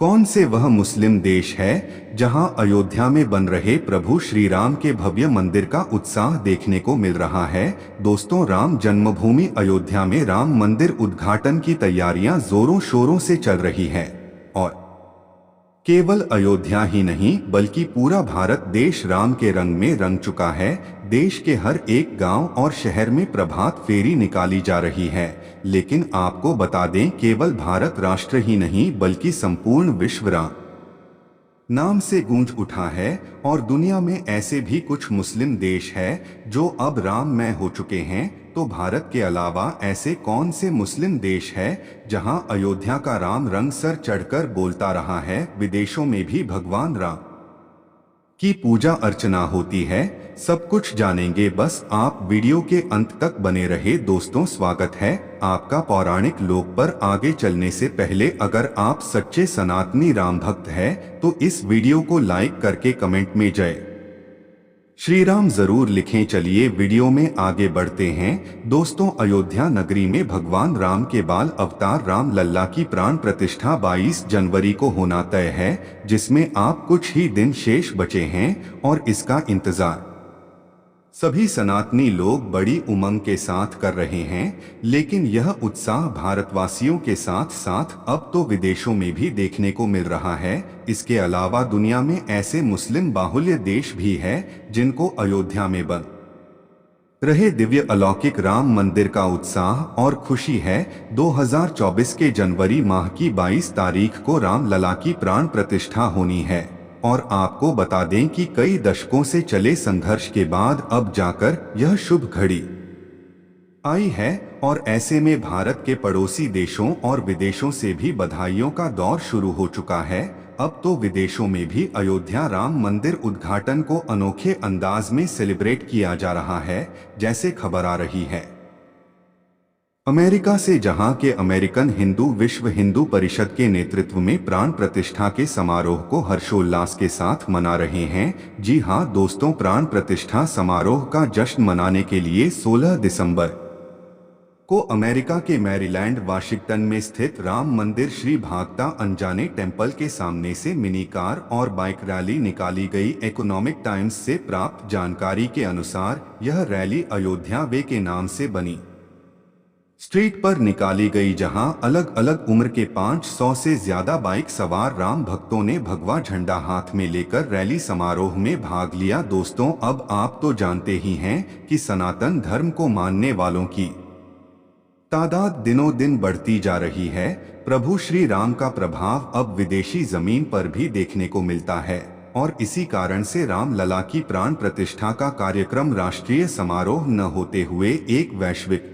कौन से वह मुस्लिम देश है जहां अयोध्या में बन रहे प्रभु श्री राम के भव्य मंदिर का उत्साह देखने को मिल रहा है। दोस्तों, राम जन्मभूमि अयोध्या में राम मंदिर उद्घाटन की तैयारियां जोरों शोरों से चल रही है और केवल अयोध्या ही नहीं बल्कि पूरा भारत देश राम के रंग में रंग चुका है। देश के हर एक गांव और शहर में प्रभात फेरी निकाली जा रही है। लेकिन आपको बता दें, केवल भारत राष्ट्र ही नहीं बल्कि संपूर्ण विश्व राम नाम से गूंज उठा है। और दुनिया में ऐसे भी कुछ मुस्लिम देश हैं जो अब राममय हो चुके हैं। तो भारत के अलावा ऐसे कौन से मुस्लिम देश हैं जहां अयोध्या का राम रंग सर चढ़कर बोलता रहा है। विदेशों में भी भगवान राम की पूजा अर्चना होती है। सब कुछ जानेंगे, बस आप वीडियो के अंत तक बने रहे। दोस्तों, स्वागत है आपका पौराणिक लोक पर। आगे चलने से पहले अगर आप सच्चे सनातनी राम भक्त हैं तो इस वीडियो को लाइक करके कमेंट में जय श्री राम जरूर लिखें। चलिए वीडियो में आगे बढ़ते हैं। दोस्तों, अयोध्या नगरी में भगवान राम के बाल अवतार राम लल्ला की प्राण प्रतिष्ठा 22 जनवरी को होना तय है, जिसमें आप कुछ ही दिन शेष बचे हैं और इसका इंतजार सभी सनातनी लोग बड़ी उमंग के साथ कर रहे हैं। लेकिन यह उत्साह भारतवासियों के साथ साथ अब तो विदेशों में भी देखने को मिल रहा है। इसके अलावा दुनिया में ऐसे मुस्लिम बाहुल्य देश भी हैं जिनको अयोध्या में बन रहे दिव्य अलौकिक राम मंदिर का उत्साह और खुशी है। 2024 के जनवरी माह की 22 तारीख को राम लला की प्राण प्रतिष्ठा होनी है और आपको बता दें कि कई दशकों से चले संघर्ष के बाद अब जाकर यह शुभ घड़ी आई है। और ऐसे में भारत के पड़ोसी देशों और विदेशों से भी बधाइयों का दौर शुरू हो चुका है। अब तो विदेशों में भी अयोध्या राम मंदिर उद्घाटन को अनोखे अंदाज में सेलिब्रेट किया जा रहा है, जैसे खबर आ रही है अमेरिका से, जहां के अमेरिकन हिंदू विश्व हिंदू परिषद के नेतृत्व में प्राण प्रतिष्ठा के समारोह को हर्षोल्लास के साथ मना रहे हैं। जी हां दोस्तों, प्राण प्रतिष्ठा समारोह का जश्न मनाने के लिए 16 दिसंबर को अमेरिका के मैरीलैंड वाशिंगटन में स्थित राम मंदिर श्री भागता अनजाने टेम्पल के सामने से मिनी कार और बाइक रैली निकाली गई। इकोनॉमिक टाइम्स से प्राप्त जानकारी के अनुसार यह रैली अयोध्या वे के नाम से बनी स्ट्रीट पर निकाली गई, जहां अलग अलग उम्र के 500 से ज्यादा बाइक सवार राम भक्तों ने भगवा झंडा हाथ में लेकर रैली समारोह में भाग लिया। दोस्तों, अब आप तो जानते ही हैं कि सनातन धर्म को मानने वालों की तादाद दिनों दिन बढ़ती जा रही है। प्रभु श्री राम का प्रभाव अब विदेशी जमीन पर भी देखने को मिलता है और इसी कारण से राम लला की प्राण प्रतिष्ठा का कार्यक्रम राष्ट्रीय समारोह न होते हुए एक वैश्विक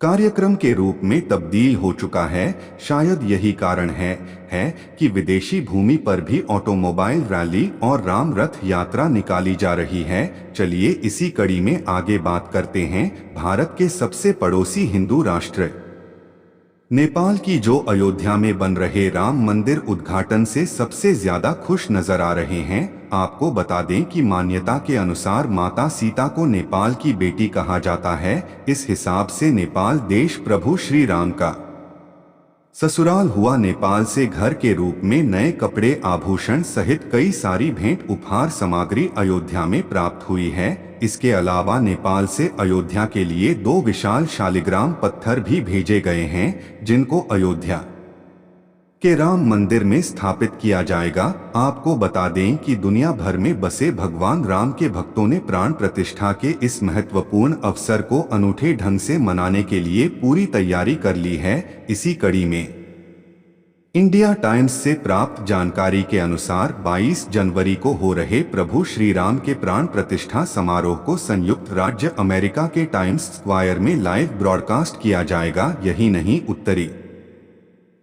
कार्यक्रम के रूप में तब्दील हो चुका है। शायद यही कारण है कि विदेशी भूमि पर भी ऑटोमोबाइल रैली और राम रथ यात्रा निकाली जा रही है। चलिए इसी कड़ी में आगे बात करते हैं भारत के सबसे पड़ोसी हिंदू राष्ट्र नेपाल की, जो अयोध्या में बन रहे राम मंदिर उद्घाटन से सबसे ज्यादा खुश नजर आ रहे हैं। आपको बता दें कि मान्यता के अनुसार माता सीता को नेपाल की बेटी कहा जाता है। इस हिसाब से नेपाल देश प्रभु श्री राम का ससुराल हुआ। नेपाल से घर के रूप में नए कपड़े, आभूषण सहित कई सारी भेंट उपहार सामग्री अयोध्या में प्राप्त हुई है। इसके अलावा नेपाल से अयोध्या के लिए 2 विशाल शालिग्राम पत्थर भी भेजे गए हैं, जिनको अयोध्या के राम मंदिर में स्थापित किया जाएगा। आपको बता दें कि दुनिया भर में बसे भगवान राम के भक्तों ने प्राण प्रतिष्ठा के इस महत्वपूर्ण अवसर को अनूठे ढंग से मनाने के लिए पूरी तैयारी कर ली है। इसी कड़ी में इंडिया टाइम्स से प्राप्त जानकारी के अनुसार 22 जनवरी को हो रहे प्रभु श्री राम के प्राण प्रतिष्ठा समारोह को संयुक्त राज्य अमेरिका के टाइम्स स्क्वायर में लाइव ब्रॉडकास्ट किया जाएगा। यही नहीं, उत्तरी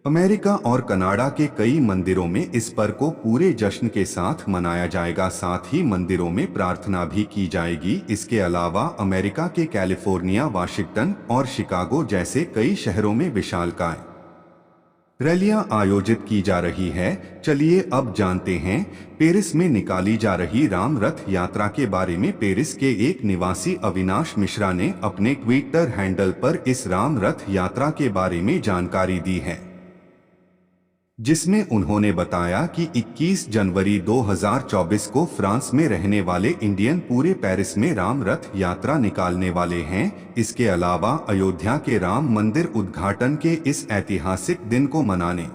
अमेरिका और कनाडा के कई मंदिरों में इस पर्व को पूरे जश्न के साथ मनाया जाएगा। साथ ही मंदिरों में प्रार्थना भी की जाएगी। इसके अलावा अमेरिका के कैलिफोर्निया, वाशिंगटन और शिकागो जैसे कई शहरों में विशालकाय रैलियां आयोजित की जा रही है। चलिए अब जानते हैं पेरिस में निकाली जा रही राम रथ यात्रा के बारे में। पेरिस के एक निवासी अविनाश मिश्रा ने अपने ट्विटर हैंडल पर इस राम रथ यात्रा के बारे में जानकारी दी है। जिसमें उन्होंने बताया कि 21 जनवरी 2024 को फ्रांस में रहने वाले इंडियन पूरे पेरिस में राम रथ यात्रा निकालने वाले हैं। इसके अलावा अयोध्या के राम मंदिर उद्घाटन के इस ऐतिहासिक दिन को मनाने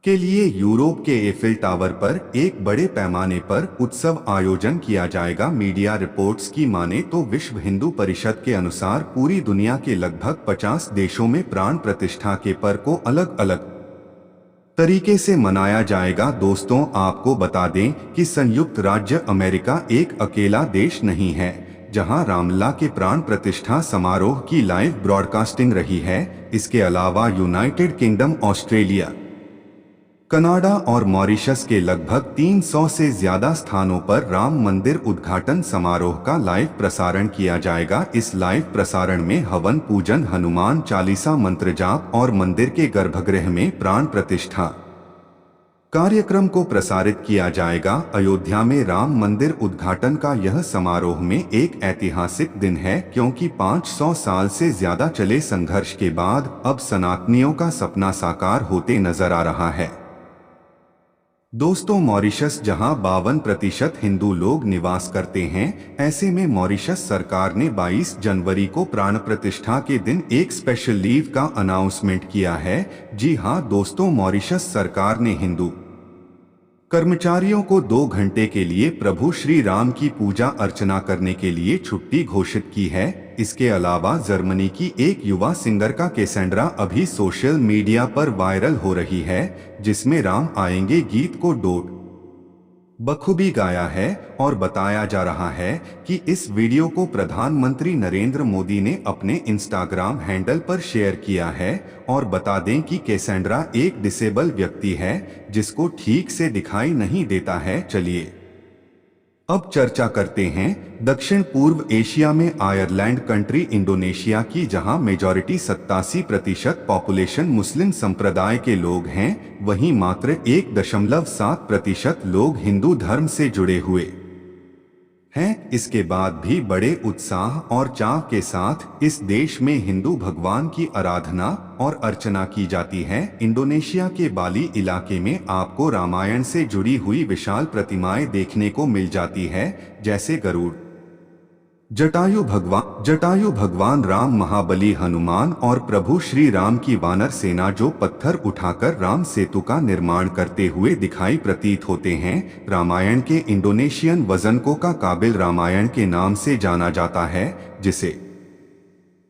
के लिए यूरोप के एफिल टावर पर एक बड़े पैमाने पर उत्सव आयोजन किया जाएगा। मीडिया रिपोर्ट्स की माने तो विश्व हिंदू परिषद के अनुसार पूरी दुनिया के लगभग 50 देशों में प्राण प्रतिष्ठा के पर्व को अलग अलग तरीके से मनाया जाएगा। दोस्तों, आपको बता दें कि संयुक्त राज्य अमेरिका एक अकेला देश नहीं है जहां रामलला के प्राण प्रतिष्ठा समारोह की लाइव ब्रॉडकास्टिंग रही है। इसके अलावा यूनाइटेड किंगडम, ऑस्ट्रेलिया, कनाडा और मॉरिशस के लगभग 300 से ज्यादा स्थानों पर राम मंदिर उद्घाटन समारोह का लाइव प्रसारण किया जाएगा। इस लाइव प्रसारण में हवन पूजन, हनुमान चालीसा, मंत्र जाप और मंदिर के गर्भगृह में प्राण प्रतिष्ठा कार्यक्रम को प्रसारित किया जाएगा। अयोध्या में राम मंदिर उद्घाटन का यह समारोह में एक ऐतिहासिक दिन है, क्योंकि 500 साल से ज्यादा चले संघर्ष के बाद अब सनातनियों का सपना साकार होते नजर आ रहा है। दोस्तों, मॉरिशस जहां 52% हिंदू लोग निवास करते हैं, ऐसे में मॉरिशस सरकार ने 22 जनवरी को प्राण प्रतिष्ठा के दिन एक स्पेशल लीव का अनाउंसमेंट किया है। जी हां दोस्तों, मॉरिशस सरकार ने हिंदू कर्मचारियों को 2 घंटे के लिए प्रभु श्री राम की पूजा अर्चना करने के लिए छुट्टी घोषित की है। इसके अलावा जर्मनी की एक युवा सिंगर का कैसेंड्रा अभी सोशल मीडिया पर वायरल हो रही है, जिसमें राम आएंगे गीत को डोट बखूबी गाया है और बताया जा रहा है कि इस वीडियो को प्रधानमंत्री नरेंद्र मोदी ने अपने इंस्टाग्राम हैंडल पर शेयर किया है। और बता दें कि कैसेंड्रा एक डिसेबल व्यक्ति है जिसको ठीक से दिखाई नहीं देता है। चलिए अब चर्चा करते हैं दक्षिण पूर्व एशिया में आयरलैंड कंट्री इंडोनेशिया की, जहां मेजॉरिटी 87% पॉपुलेशन मुस्लिम संप्रदाय के लोग हैं, वहीं मात्र 1.7% लोग हिंदू धर्म से जुड़े हुए हैं। इसके बाद भी बड़े उत्साह और चाव के साथ इस देश में हिंदू भगवान की आराधना और अर्चना की जाती है। इंडोनेशिया के बाली इलाके में आपको रामायण से जुड़ी हुई विशाल प्रतिमाएं देखने को मिल जाती है, जैसे गरुड़, जटायु भगवान राम, महाबली हनुमान और प्रभु श्री राम की वानर सेना जो पत्थर उठाकर राम सेतु का निर्माण करते हुए दिखाई प्रतीत होते हैं। रामायण के इंडोनेशियन वर्जन को का काबिल रामायण के नाम से जाना जाता है, जिसे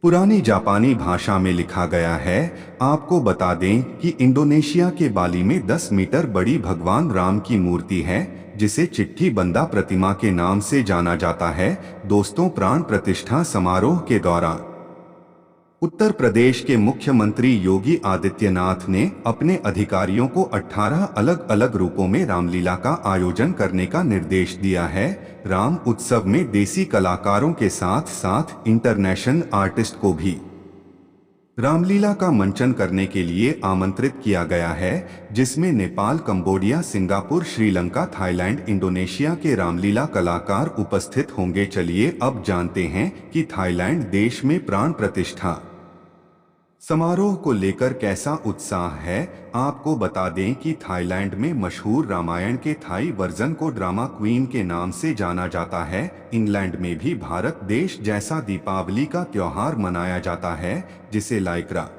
पुरानी जापानी भाषा में लिखा गया है। आपको बता दें कि इंडोनेशिया के बाली में 10 मीटर बड़ी भगवान राम की मूर्ति है, जिसे चिट्ठी बंदा प्रतिमा के नाम से जाना जाता है। दोस्तों, प्राण प्रतिष्ठा समारोह के दौरान उत्तर प्रदेश के मुख्यमंत्री योगी आदित्यनाथ ने अपने अधिकारियों को 18 अलग अलग रूपों में रामलीला का आयोजन करने का निर्देश दिया है। राम उत्सव में देसी कलाकारों के साथ साथ इंटरनेशनल आर्टिस्ट को भी रामलीला का मंचन करने के लिए आमंत्रित किया गया है, जिसमें Nepal, Cambodia, Singapore, Sri Lanka, Thailand, Indonesia के रामलीला कलाकार उपस्थित होंगे। चलिए अब जानते हैं कि थाईलैंड देश में प्राण प्रतिष्ठा समारोह को लेकर कैसा उत्साह है। आपको बता दें कि थाईलैंड में मशहूर रामायण के थाई वर्जन को ड्रामा क्वीन के नाम से जाना जाता है। इंग्लैंड में भी भारत देश जैसा दीपावली का त्योहार मनाया जाता है, जिसे लाइक्रा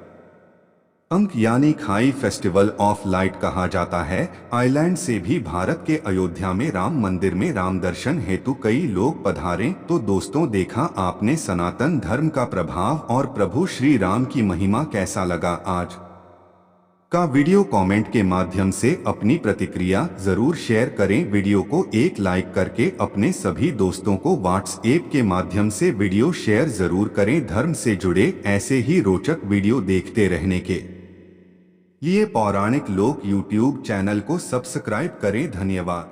अंक यानी खाई फेस्टिवल ऑफ लाइट कहा जाता है। आइलैंड से भी भारत के अयोध्या में राम मंदिर में राम दर्शन हेतु कई लोग पधारे। तो दोस्तों, देखा आपने सनातन धर्म का प्रभाव और प्रभु श्री राम की महिमा कैसा लगा आज का वीडियो? कमेंट के माध्यम से अपनी प्रतिक्रिया जरूर शेयर करें। वीडियो को एक लाइक करके अपने सभी दोस्तों को व्हाट्सएप के माध्यम से वीडियो शेयर जरूर करें। धर्म से जुड़े ऐसे ही रोचक वीडियो देखते रहने के लिए पौराणिक लोक यूट्यूब चैनल को सब्सक्राइब करें। धन्यवाद।